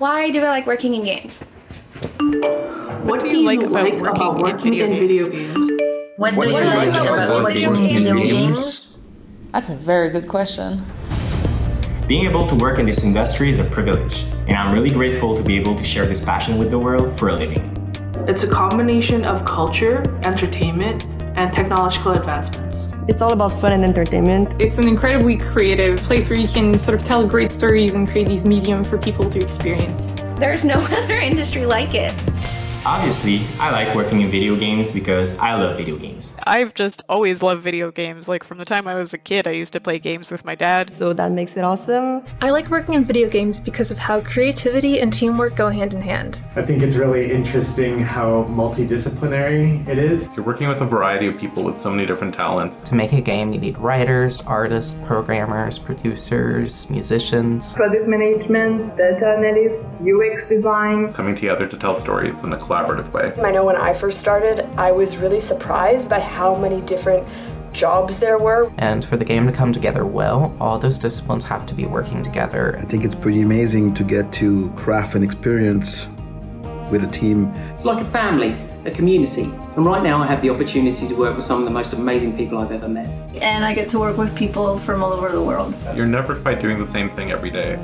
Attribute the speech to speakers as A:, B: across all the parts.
A: Why do I like working in games?
B: What do you like about working in video games?
C: What do you like about working in video games?
D: That's a very good question.
E: Being able to work in this industry is a privilege, and I'm really grateful to be able to share this passion with the world for a living.
B: It's a combination of culture, entertainment, and technological advancements.
F: It's all about fun and entertainment.
G: It's an incredibly creative place where you can sort of tell great stories and create these medium for people to experience.
A: There's no other industry like it.
E: Obviously, I like working in video games because I love video games.
H: I've just always loved video games. Like from the time I was a kid, I used to play games with my dad.
F: So that makes it awesome.
G: I like working in video games because of how creativity and teamwork go hand in hand.
I: I think it's really interesting how multidisciplinary it is.
J: You're working with a variety of people with so many different talents.
K: To make a game, you need writers, artists, programmers, producers, musicians,
L: product management, data analysis, UX design.
J: Coming together to tell stories in a collaborative way.
M: I know when I first started, I was really surprised by how many different jobs there were.
K: And for the game to come together well, all those disciplines have to be working together.
N: I think it's pretty amazing to get to craft an experience with a team.
O: It's like a family, a community. And right now I have the opportunity to work with some of the most amazing people I've ever met.
P: And I get to work with people from all over the world.
J: You're never quite doing the same thing every day.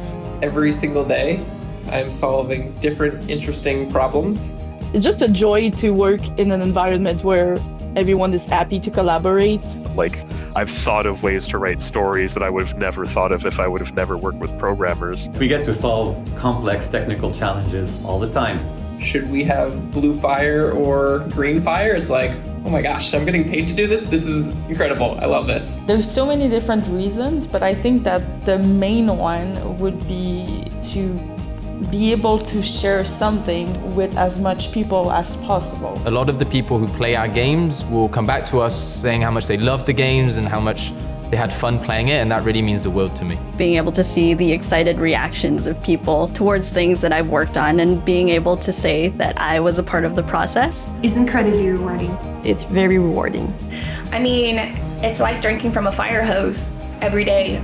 Q: Every single day, I'm solving different interesting problems.
R: It's just a joy to work in an environment where everyone is happy to collaborate.
S: Like, I've thought of ways to write stories that I would have never thought of if I would have never worked with programmers.
T: We get to solve complex technical challenges all the time.
Q: Should we have blue fire or green fire? It's like, oh my gosh, I'm getting paid to do this? This is incredible. I love this.
D: There's so many different reasons, but I think that the main one would be to be able to share something with as much people as possible.
H: A lot of the people who play our games will come back to us saying how much they love the games and how much they had fun playing it, and that really means the world to me.
B: Being able to see the excited reactions of people towards things that I've worked on and being able to say that I was a part of the process
P: is incredibly rewarding.
F: It's very rewarding.
A: I mean, it's like drinking from a fire hose every day,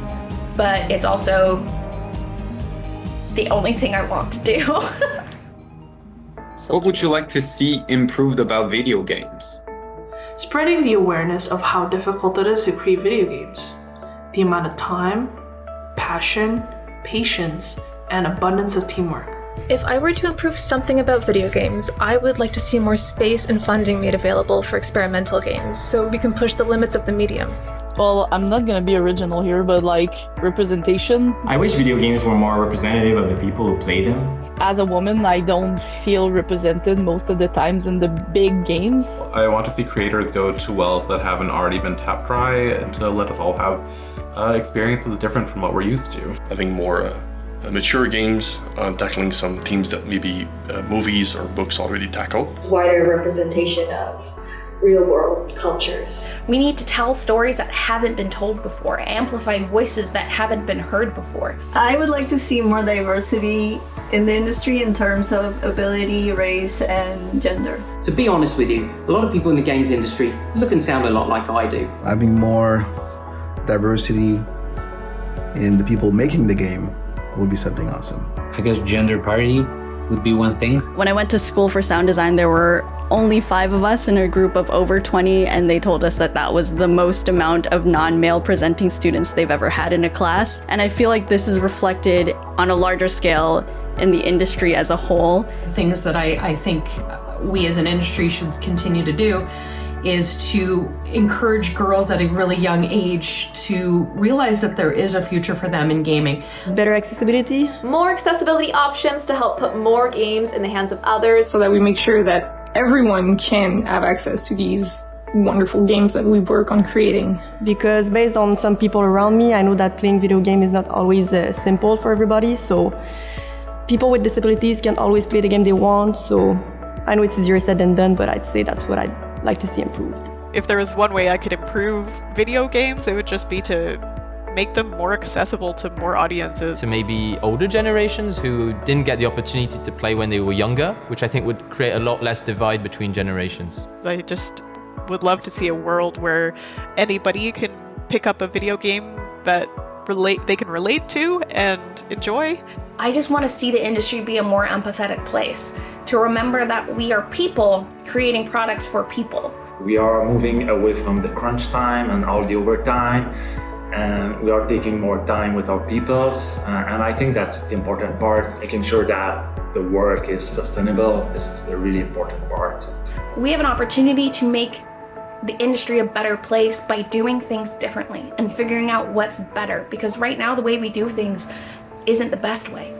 A: but it's also the only thing I want to do.
E: What would you like to see improved about video games?
B: Spreading the awareness of how difficult it is to create video games. The amount of time, passion, patience, and abundance of teamwork.
G: If I were to improve something about video games, I would like to see more space and funding made available for experimental games so we can push the limits of the medium.
R: Well, I'm not gonna be original here, but like representation.
E: I wish video games were more representative of the people who play them.
R: As a woman, I don't feel represented most of the times in the big games.
J: I want to see creators go to wells that haven't already been tapped dry and to let us all have experiences different from what we're used to.
O: Having more mature games, tackling some themes that maybe movies or books already tackle.
C: Wider representation of real-world cultures.
A: We need to tell stories that haven't been told before, amplify voices that haven't been heard before.
P: I would like to see more diversity in the industry in terms of ability, race, and gender.
O: To be honest with you, a lot of people in the games industry look and sound a lot like I do.
N: Having more diversity in the people making the game would be something awesome.
C: I guess gender parity would be one thing.
B: When I went to school for sound design, there were only 5 of us in a group of over 20, and they told us that that was the most amount of non-male presenting students they've ever had in a class. And I feel like this is reflected on a larger scale in the industry as a whole.
K: Things that I think we as an industry should continue to do is to encourage girls at a really young age to realize that there is a future for them in gaming.
F: Better accessibility.
L: More accessibility options to help put more games in the hands of others.
G: So that we make sure that everyone can have access to these wonderful games that we work on creating.
F: Because based on some people around me, I know that playing video game is not always simple for everybody. So people with disabilities can always play the game they want. So I know it's easier said than done, but I'd say that's what I'd like to see improved.
H: If there was one way I could improve video games, it would just be to make them more accessible to more audiences. To maybe older generations who didn't get the opportunity to play when they were younger, which I think would create a lot less divide between generations. I just would love to see a world where anybody can pick up a video game that they can relate to and enjoy,
A: I just want to see the industry be a more empathetic place, to remember that we are people creating products for people.
U: We are moving away from the crunch time and all the overtime, and we are taking more time with our peoples. And I think that's the important part. Making sure that the work is sustainable is a really important part.
A: We have an opportunity to make the industry a better place by doing things differently and figuring out what's better, because right now the way we do things isn't the best way.